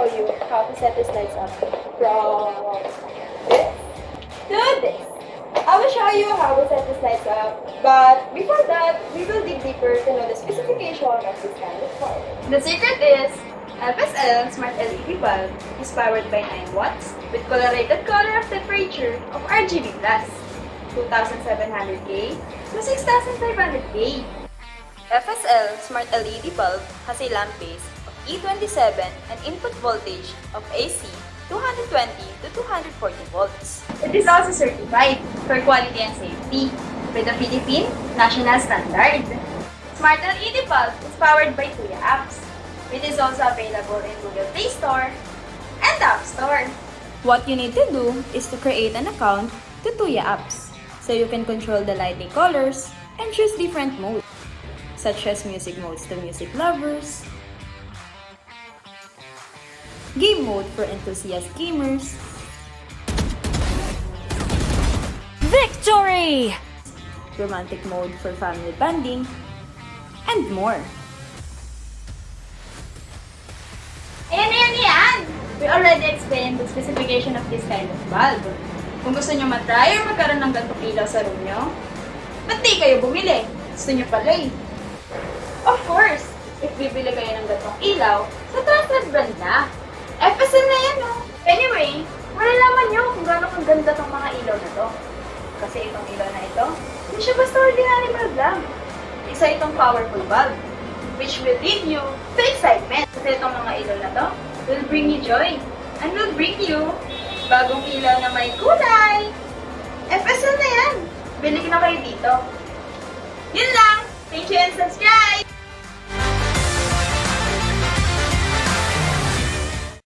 show you how to set these lights up from this to this. I will show you how to set these lights up, but before that, we will dig deeper to know the specification of this kind of bulb. The secret is, FSL Smart LED bulb is powered by 9 watts with colorated color of temperature of RGB+, 2700K to 6500K. FSL Smart LED bulb has a lamp base of E27 and input voltage of AC 220 to 240 volts. It is also certified for quality and safety with the Philippine National Standard. Smart LED bulb is powered by Tuya apps. It is also available in Google Play Store and App Store. What you need to do is to create an account to Tuya apps so you can control the lighting colors and choose different modes, such as music modes to music lovers, game mode for enthusiast gamers, Victory! romantic mode for family bonding, and more. Ayan! We already explained the specification of this kind of bulb. Kung gusto nyo matry or magkaroon ng ganitong ilaw sa room nyo, ba't di kayo bumili? Gusto nyo pala eh. Of course, if bibili kayo ng ganitong ilaw, sa trusted brand na. FSL na yan, no? Anyway, malalaman nyo kung gano'ng kaganda tong mga ilaw na to. Kasi itong ilaw na ito, hindi siya basta ordinary bulb lang. Isa itong powerful bulb, which will lead you to excitement. Kasi itong mga ilaw na to will bring you joy and will bring you bagong ilaw na may kulay. FSL na yan! Bili na kayo dito. Yun lang! Thank you and subscribe!